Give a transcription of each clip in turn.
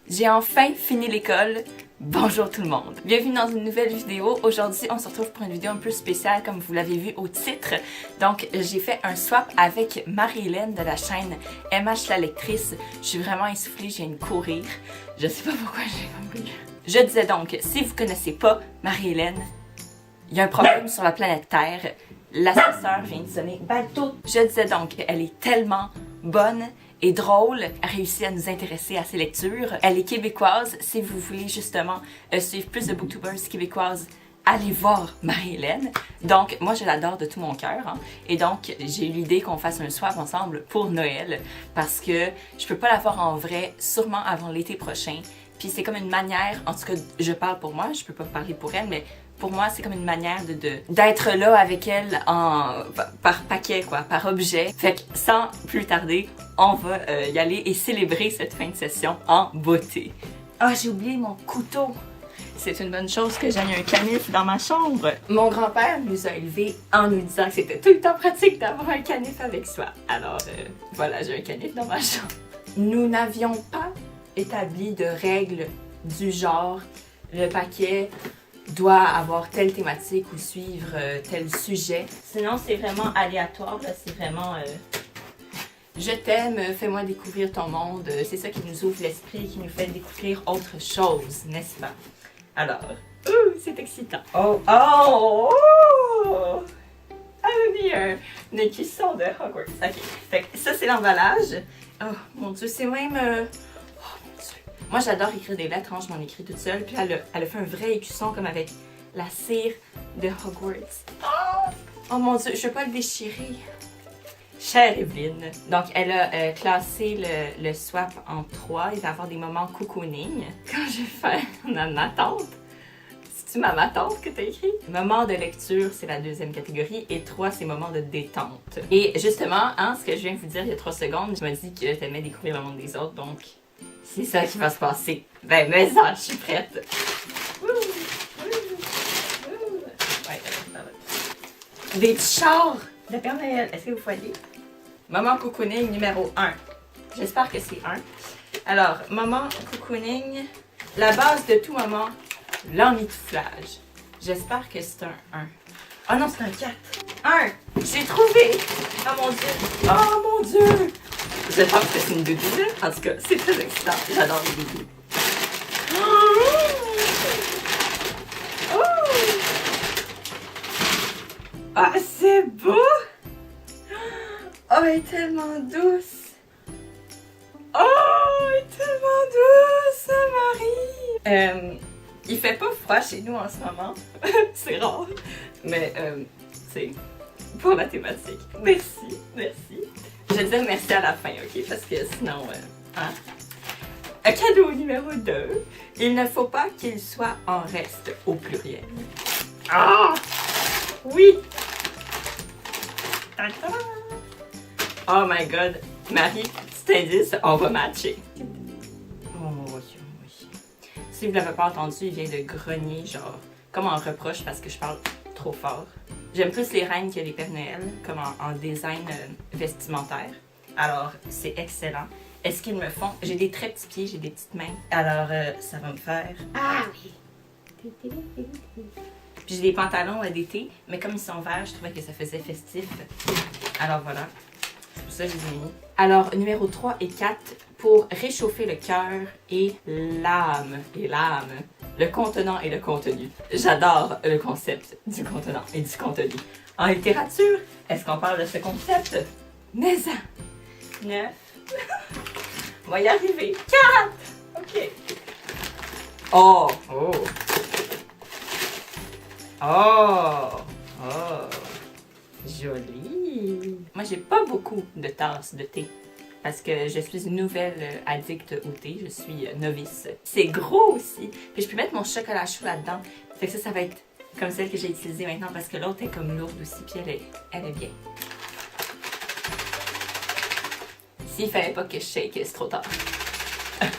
J'ai enfin fini l'école. Bonjour tout le monde. Bienvenue dans une nouvelle vidéo. Aujourd'hui, on se retrouve pour une vidéo un peu spéciale comme vous l'avez vu au titre. Donc, j'ai fait un swap avec Marie-Hélène de la chaîne MH la lectrice. Je suis vraiment essoufflée, je viens de courir. Je sais pas pourquoi j'ai couru. Je disais donc, si vous connaissez pas Marie-Hélène, il y a un problème sur la planète Terre. L'ascenseur vient de sonner. Bateau. Je disais donc, elle est tellement bonne et drôle, a réussi à nous intéresser à ses lectures. Elle est québécoise. Si vous voulez justement suivre plus de booktubers québécoises, allez voir Marie-Hélène. Donc, moi, je l'adore de tout mon cœur. Hein. Et donc, j'ai eu l'idée qu'on fasse un swap ensemble pour Noël parce que je peux pas la voir en vrai sûrement avant l'été prochain. Puis c'est comme une manière, en tout cas, je parle pour moi, je peux pas parler pour elle, mais pour moi, c'est comme une manière d'être là avec elle par paquet, quoi, par objet. Fait que sans plus tarder, on va y aller et célébrer cette fin de session en beauté. Ah, j'ai oublié mon couteau! C'est une bonne chose que j'aille un canif dans ma chambre. Mon grand-père nous a élevés en nous disant que c'était tout le temps pratique d'avoir un canif avec soi. Alors, voilà, j'ai un canif dans ma chambre. Nous n'avions pas établi de règles du genre le paquet doit avoir telle thématique ou suivre tel sujet. Sinon, c'est vraiment aléatoire, là. C'est vraiment je t'aime, fais-moi découvrir ton monde. C'est ça qui nous ouvre l'esprit, qui nous fait découvrir autre chose, n'est-ce pas? Alors, c'est excitant. Oh! Elle a mis une écusson de Hogwarts. Ok, fait que ça c'est l'emballage. Oh mon Dieu, c'est même... Moi, j'adore écrire des lettres, hein, je m'en écris toute seule. Puis elle a fait un vrai écusson comme avec la cire de Hogwarts. Oh mon Dieu, je vais pas le déchirer. Chère Evelyne. Donc, elle a classé le swap en 3. Il va y avoir des moments cocooning. Quand je vais faire ma tante. C'est-tu ma tante que t'as écrit? Moment de lecture, c'est la deuxième catégorie. Et 3, c'est moment de détente. Et justement, hein, ce que je viens de vous dire il y a 3 secondes, je me dis que t'aimais découvrir le monde des autres, donc... c'est ça qui va se passer. Ben, mais ça, je suis prête. Ouais, des petits chars de Père Noël. Est-ce que vous voyez? Moment cocooning numéro 1. J'espère que c'est 1. Alors, moment cocooning, la base de tout moment, l'emmitouflage. J'espère que c'est un 1. Oh non, c'est un 4. 1! J'ai trouvé! Oh mon Dieu! Oh mon Dieu! Je pense que c'est une doudou, là. En tout cas, c'est très excitant. J'adore les doudous. Ah, c'est beau! Oh, elle est tellement douce! Oh, elle est tellement douce, Marie! Il fait pas froid chez nous en ce moment. C'est rare. Mais, c'est pour la thématique. Merci, merci. Je vais dire merci à la fin, ok? Parce que sinon, hein? Un cadeau numéro 2. Il ne faut pas qu'il soit en reste au pluriel. Ah! Oui! Oh my god! Marie, petit indice, on va matcher. Oh oui, oui. Si vous l'avez pas entendu, il vient de grogner, genre, comme en reproche parce que je parle trop fort. J'aime plus les reines que les Pères Noël, comme en design vestimentaire. Alors, c'est excellent. Est-ce qu'ils me font... J'ai des très petits pieds, j'ai des petites mains. Alors, ça va me faire... Ah oui! Puis j'ai des pantalons d'été, mais comme ils sont verts, je trouvais que ça faisait festif. Alors voilà, c'est pour ça que je les ai mis. Alors, numéro 3 et 4, pour réchauffer le cœur et l'âme. Le contenant et le contenu. J'adore le concept du contenant et du contenu. En littérature, est-ce qu'on parle de ce concept? Mais ça! 9. On va y arriver. 4! Ok. Oh! Oh! Oh! Oh! Joli! Moi, j'ai pas beaucoup de tasses de thé. Parce que je suis une nouvelle addict au thé, je suis novice. C'est gros aussi. Puis je peux mettre mon chocolat chaud là-dedans. Fait que ça va être comme celle que j'ai utilisée maintenant parce que l'autre est comme lourde aussi, puis elle est bien. S'il fallait pas que je shake, c'est trop tard.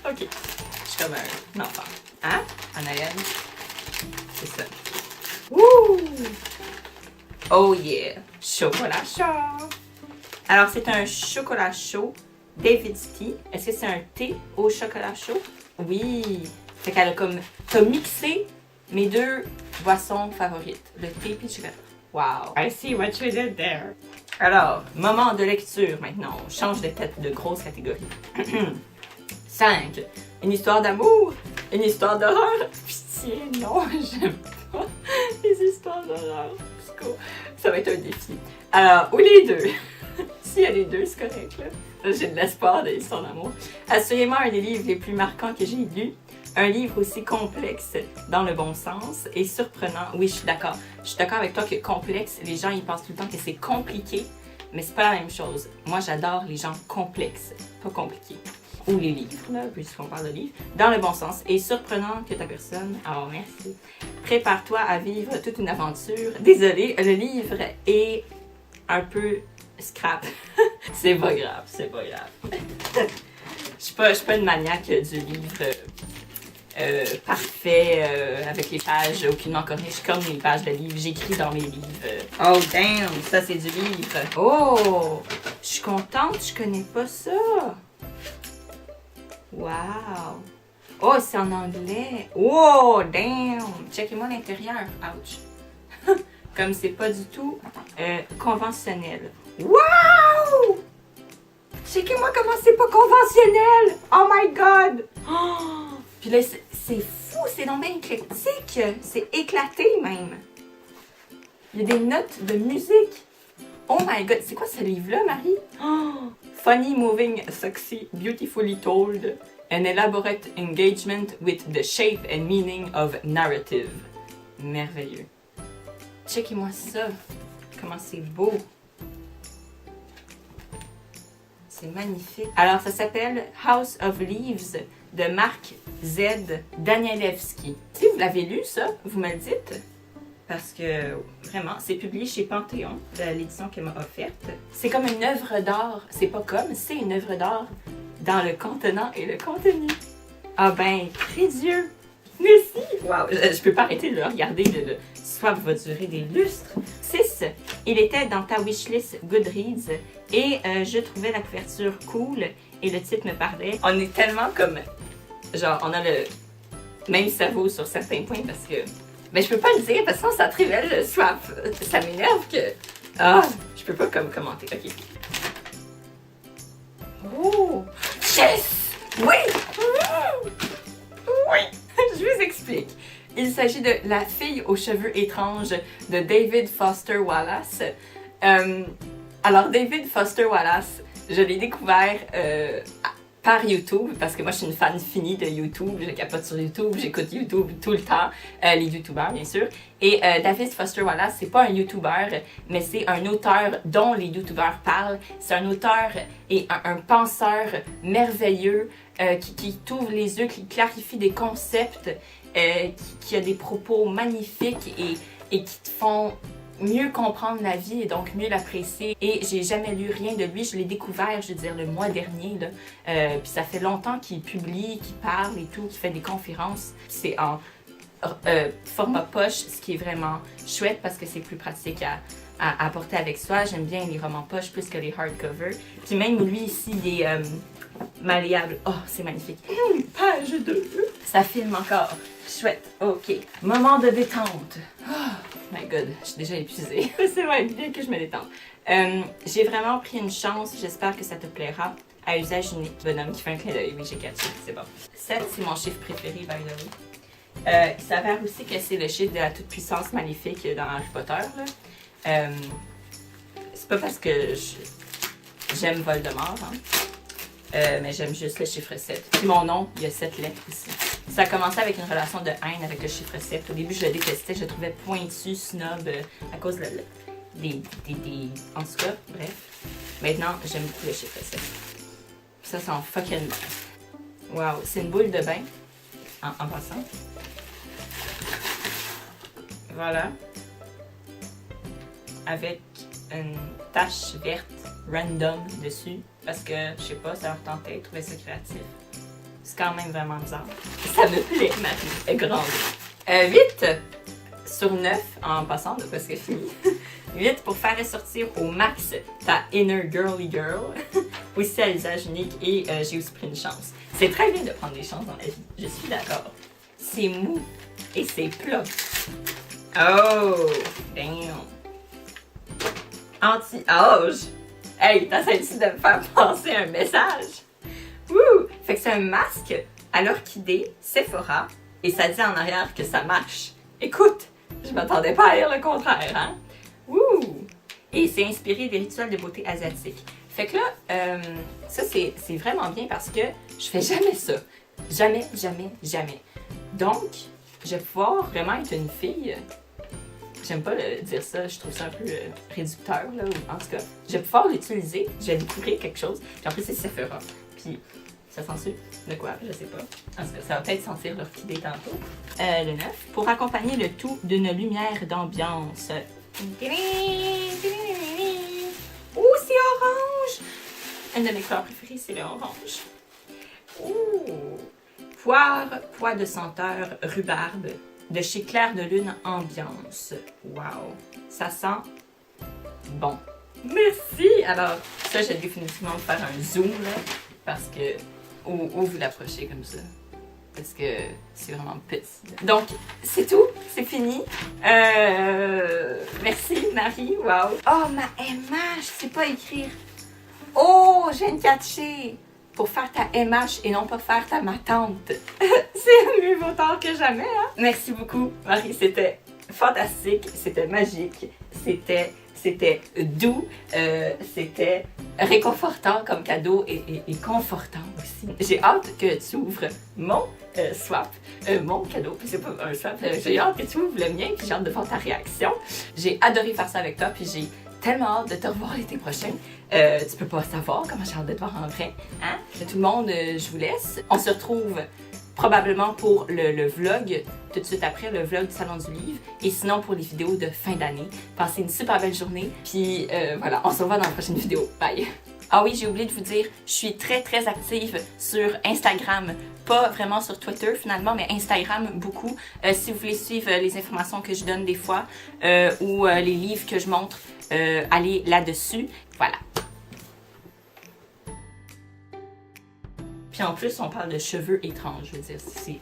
Ok, je suis comme un enfant. Hein? En Noël, c'est ça. Wouh! Oh yeah! Chocolat chaud! Alors c'est un chocolat chaud David's Tea. Est-ce que c'est un thé au chocolat chaud? Oui! Fait qu'elle a comme... T'as mixé mes deux boissons favorites, le thé et le chocolat. Wow! I see what you did there. Alors, moment de lecture maintenant. On change de grosse catégorie. 5. Une histoire d'amour. Une histoire d'horreur. Pitié, non, j'aime pas les histoires d'horreur. Ça va être un défi. Alors, ou les deux. S'il y a les deux, c'est correct, là. J'ai de l'espoir des histoires d'amour. Assurément un des livres les plus marquants que j'ai lus. Un livre aussi complexe dans le bon sens et surprenant. Oui, je suis d'accord. Je suis d'accord avec toi que complexe, les gens ils pensent tout le temps que c'est compliqué, mais c'est pas la même chose. Moi, j'adore les gens complexes, pas compliqués. Ou les livres, là, puisqu'on parle de livres, dans le bon sens et surprenant que ta personne. Alors, merci. Prépare-toi à vivre toute une aventure. Désolée, le livre est un peu scrap. C'est pas grave, c'est pas grave. Je suis pas une maniaque du livre parfait, avec les pages aucunement corrigées, comme les pages de livres. J'écris dans mes livres. Oh damn, ça c'est du livre. Oh, je suis contente, je connais pas ça. Wow. Oh, c'est en anglais. Oh, damn. Checkez-moi l'intérieur. Ouch. Comme c'est pas du tout conventionnel. Wow! Checkez-moi comment c'est pas conventionnel! Oh my god! Oh! Puis là, c'est fou, c'est donc bien éclectique. C'est éclaté même. Il y a des notes de musique. Oh my god, c'est quoi ce livre-là, Marie? Oh! Funny, moving, sexy, beautifully told. An elaborate engagement with the shape and meaning of narrative. Merveilleux. Checkez-moi ça. Comment c'est beau. C'est magnifique. Alors, ça s'appelle House of Leaves de Mark Z. Danielewski. Si vous l'avez lu, ça, vous me le dites. Parce que, vraiment, c'est publié chez Panthéon, de l'édition qu'elle m'a offerte. C'est comme une œuvre d'art. C'est pas comme, c'est une œuvre d'art dans le contenant et le contenu. Ah ben, très Dieu! Merci! Wow, je peux pas arrêter de le regarder, le swap va durer des lustres. 6. Il était dans ta wishlist Goodreads et je trouvais la couverture cool et le titre me parlait. On est tellement comme... Genre, on a le même cerveau sur certains points parce que... Mais je peux pas le dire parce que sinon ça te révèle le swap. Ça m'énerve que... Ah, je peux pas comme commenter. Ok. Oh! Yes! Oui! Oui! Je vous explique. Il s'agit de La fille aux cheveux étranges de David Foster Wallace. Alors, David Foster Wallace, je l'ai découvert par YouTube, parce que moi, je suis une fan finie de YouTube. Je capote sur YouTube, j'écoute YouTube tout le temps. Les YouTubeurs, bien sûr. Et David Foster Wallace, c'est pas un YouTuber, mais c'est un auteur dont les YouTubeurs parlent. C'est un auteur et un penseur merveilleux qui t'ouvre les yeux, qui clarifie des concepts, qui a des propos magnifiques et qui te font mieux comprendre la vie et donc mieux l'apprécier. Et j'ai jamais lu rien de lui, je l'ai découvert, je veux dire, le mois dernier. Puis ça fait longtemps qu'il publie, qu'il parle et tout, qu'il fait des conférences. C'est en format poche, ce qui est vraiment chouette parce que c'est plus pratique à apporter avec soi. J'aime bien les romans poche plus que les hardcovers. Puis même lui ici, il est malléable. Oh, c'est magnifique. Page 2. Ça filme encore. Chouette. OK. Moment de détente. Oh my god, je suis déjà épuisée. C'est vrai, bien que je me détende. J'ai vraiment pris une chance. J'espère que ça te plaira. À usage unique. Bonhomme qui fait un clin d'œil. Oui, j'ai catché. C'est bon. 7, c'est mon chiffre préféré, by the way. Il s'avère aussi que c'est le chiffre de la toute-puissance maléfique dans Harry Potter. C'est pas parce que j'aime Voldemort, hein. Mais j'aime juste le chiffre 7. Puis mon nom, il y a 7 lettres ici. Ça a commencé avec une relation de haine avec le chiffre 7. Au début, je le détestais, je le trouvais pointu, snob, à cause des... En tout cas, bref. Maintenant, j'aime beaucoup le chiffre 7. Ça sent fucking bon. Wow, c'est une boule de bain, en passant. Voilà. Avec une tache verte random dessus. Parce que, je sais pas, ça leur tentait, je trouvais ça créatif. C'est quand même vraiment bizarre. Ça me plaît, ma vie est grande. 8 sur 9 en passant, de presque fini. 8 pour faire ressortir au max ta inner girly girl. aussi à l'usage unique et j'ai aussi pris une chance. C'est très bien de prendre des chances dans la vie, je suis d'accord. C'est mou et c'est plat. Oh, damn. Anti-âge. Hey, t'essaies-tu de me faire passer un message? Wouh! Fait que c'est un masque à l'orchidée Sephora et ça dit en arrière que ça marche. Écoute, je m'attendais pas à lire le contraire, hein? Wouh! Et c'est inspiré des rituels de beauté asiatiques. Fait que là, ça c'est vraiment bien parce que je fais jamais ça. Jamais, jamais, jamais. Donc, je vais pouvoir vraiment être une fille. J'aime pas dire ça, je trouve ça un peu réducteur, là, ou en tout cas, je vais pouvoir l'utiliser, je vais découvrir quelque chose, puis en plus c'est Sephora, puis ça sent de quoi, je sais pas. En tout cas, ça va peut-être sentir l'orchidée tantôt. Le 9, pour accompagner le tout d'une lumière d'ambiance. Ouh, c'est orange! Une de mes couleurs préférées, c'est le orange. Ouh! Pois de senteur rhubarbe. De chez Clair de Lune Ambiance. Wow! Ça sent bon. Merci! Alors, ça, je vais définitivement faire un zoom, là, parce que... Où vous l'approchez comme ça. Parce que c'est vraiment petit. Donc, c'est tout. C'est fini. Merci, Marie. Wow! Oh, ma MH! Je sais pas écrire. Oh, je viens de catcher! Pour faire ta MH et non pas faire ta ma tante. C'est mieux vaut tard que jamais, hein? Merci beaucoup, Marie. C'était fantastique, c'était magique, c'était doux, c'était réconfortant comme cadeau et confortant aussi. J'ai hâte que tu ouvres mon swap, mon cadeau, puis c'est pas un swap, j'ai hâte que tu ouvres le mien, puis j'ai hâte de voir ta réaction. J'ai adoré faire ça avec toi, puis j'ai tellement hâte de te revoir l'été prochain. Tu peux pas savoir comment j'ai hâte de te voir en vrai. Hein? Tout le monde, je vous laisse. On se retrouve probablement pour le vlog, tout de suite après, le vlog du Salon du Livre. Et sinon pour les vidéos de fin d'année. Passez une super belle journée. Puis voilà, on se revoit dans la prochaine vidéo. Bye! Ah oui, j'ai oublié de vous dire, je suis très active sur Instagram. Pas vraiment sur Twitter finalement, mais Instagram beaucoup. Si vous voulez suivre les informations que je donne des fois ou les livres que je montre, allez là-dessus. Voilà. Puis en plus, on parle de cheveux étranges. Je veux dire, c'est